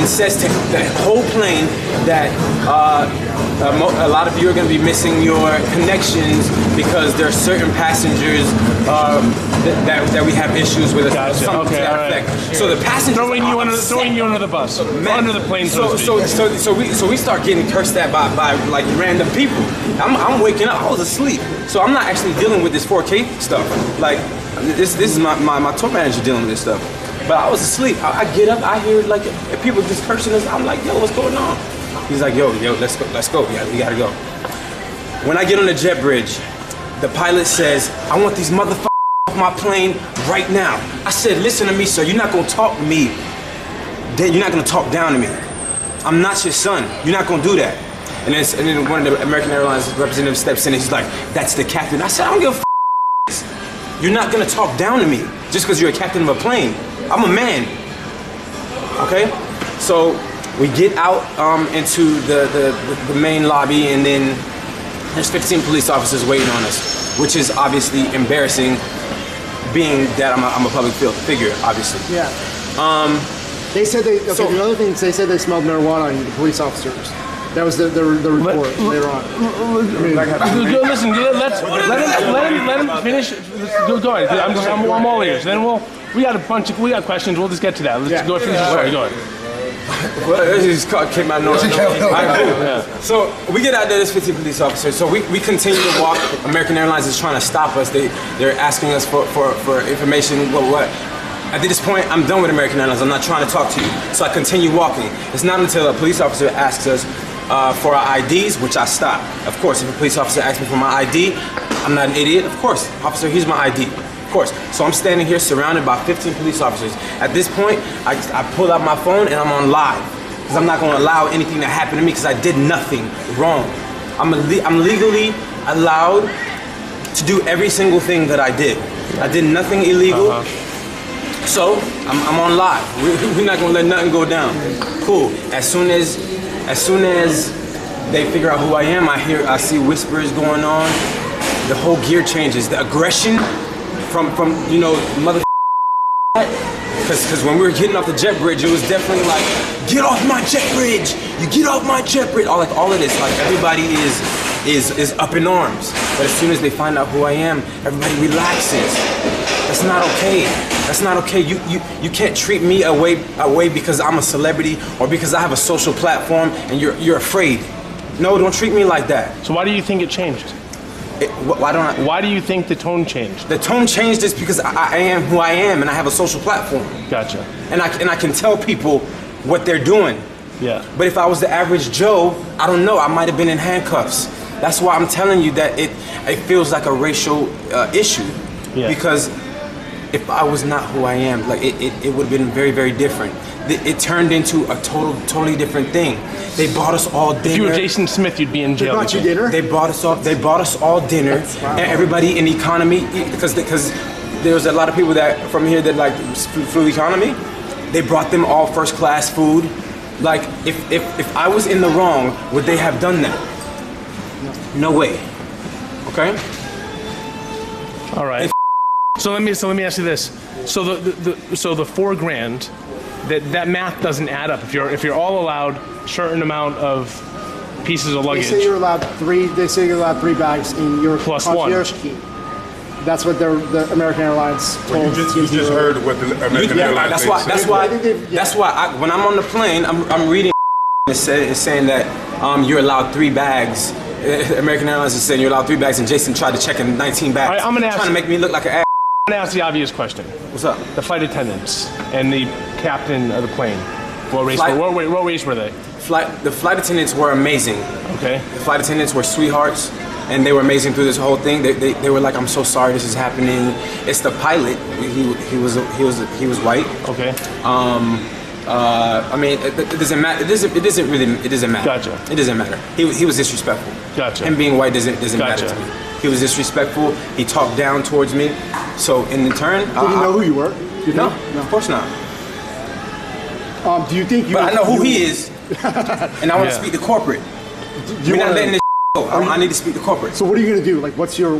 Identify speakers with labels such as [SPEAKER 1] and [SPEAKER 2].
[SPEAKER 1] says to the whole plane that a lot of you are going to be missing your connections because there are certain passengers that we have issues with.
[SPEAKER 2] Gotcha.
[SPEAKER 1] Something to that effect. So the passengers
[SPEAKER 2] throwing you under the bus, under the plane.
[SPEAKER 1] So we start getting cursed at by like random people. I'm waking up. I was asleep, so I'm not actually dealing with this 4K stuff. Like this is my tour manager dealing with this stuff. But I was asleep. I get up. I hear like people just cursing us. I'm like, yo, what's going on? He's like, yo, let's go. Yeah, we gotta go. When I get on the jet bridge, the pilot says, I want these motherfuckers off my plane right now. I said, listen to me, sir. You're not gonna talk to me. You're not gonna talk down to me. I'm not your son. You're not gonna do that. And then one of the American Airlines representatives steps in and he's like, that's the captain. I said, I don't give a f. You're not gonna talk down to me just because you're a captain of a plane. I'm a man. Okay? So we get out into the main lobby, and then there's 15 police officers waiting on us, which is obviously embarrassing, being that I'm a public figure, obviously.
[SPEAKER 3] Yeah. They said the other thing is they said they smelled marijuana on you, the police officers. That was the report later on.
[SPEAKER 2] Listen, let him finish. Go ahead. I'm all ears. Then we got questions. We'll just get to that. Let's go finish the story. Go ahead.
[SPEAKER 1] Well, it just came out of nowhere. So we get out there, there's 15 police officers. So we continue to walk. American Airlines is trying to stop us. They're asking us for information. What? At this point, I'm done with American Airlines. I'm not trying to talk to you. So I continue walking. It's not until a police officer asks us for our IDs, which I stop. Of course, if a police officer asks me for my ID, I'm not an idiot. Of course, officer, here's my ID. Of course. So I'm standing here surrounded by 15 police officers. At this point, I pull out my phone and I'm on live because I'm not going to allow anything to happen to me because I did nothing wrong. I'm legally allowed to do every single thing that I did. I did nothing illegal. So I'm on live. We're not going to let nothing go down. Cool. As soon as they figure out who I am, I see whispers going on. The whole gear changes. The aggression from mother. Because when we were getting off the jet bridge, it was definitely like, get off my jet bridge! You get off my jet bridge! All of this, like everybody is up in arms. But as soon as they find out who I am, everybody relaxes. That's not okay. That's not okay. You can't treat me away because I'm a celebrity or because I have a social platform and you're afraid. No, don't treat me like that.
[SPEAKER 2] So why do you think it changed?
[SPEAKER 1] Why
[SPEAKER 2] do you think the tone changed?
[SPEAKER 1] The tone changed is because I am who I am and I have a social platform.
[SPEAKER 2] Gotcha.
[SPEAKER 1] And I can tell people what they're doing.
[SPEAKER 2] Yeah.
[SPEAKER 1] But if I was the average Joe, I don't know, I might have been in handcuffs. That's why I'm telling you that it feels like a racial issue.
[SPEAKER 2] Yeah.
[SPEAKER 1] Because if I was not who I am, like it would have been very, very different. It turned into a totally different thing. They bought us all dinner.
[SPEAKER 2] If you were Jason Smith, you'd be in jail.
[SPEAKER 3] They bought you dinner?
[SPEAKER 1] They bought us all dinner. And everybody in economy, because there was a lot of people that from here that like flew economy. They brought them all first class food. Like if I was in the wrong, would they have done that? No way. Okay.
[SPEAKER 2] All right. So let me ask you this. So the $4,000, that math doesn't add up. If you're all allowed a certain amount of pieces of luggage.
[SPEAKER 3] They say you're allowed three. They say you're allowed 3 bags in your
[SPEAKER 2] plus
[SPEAKER 3] concierge key. That's what the American Airlines told.
[SPEAKER 4] You just heard what the American Airlines.
[SPEAKER 1] That's why when I'm on the plane, I'm reading. It's saying that you're allowed 3 bags. American Airlines is saying you're allowed 3 bags, and Jason tried to check in 19 bags.
[SPEAKER 2] All right, I'm gonna
[SPEAKER 1] trying to make me look like an ass.
[SPEAKER 2] I'm gonna ask the obvious question.
[SPEAKER 1] What's up?
[SPEAKER 2] The flight attendants and the captain of the plane. What race were they?
[SPEAKER 1] The flight attendants were amazing.
[SPEAKER 2] Okay.
[SPEAKER 1] The flight attendants were sweethearts, and they were amazing through this whole thing. They were like, I'm so sorry this is happening. It's the pilot. He was white.
[SPEAKER 2] Okay.
[SPEAKER 1] I mean, it doesn't matter. It doesn't matter.
[SPEAKER 2] Gotcha.
[SPEAKER 1] It doesn't matter. He was disrespectful.
[SPEAKER 2] Gotcha.
[SPEAKER 1] Him being white doesn't
[SPEAKER 2] Gotcha.
[SPEAKER 1] matter to me. He was disrespectful. He talked down towards me. So in turn,
[SPEAKER 3] Did he know who you were?
[SPEAKER 1] No, of course not.
[SPEAKER 3] Do you think you?
[SPEAKER 1] But I know who he is, and I want to speak to corporate. We're not letting this go. I need to speak to corporate.
[SPEAKER 3] So what are you gonna do? Like, what's your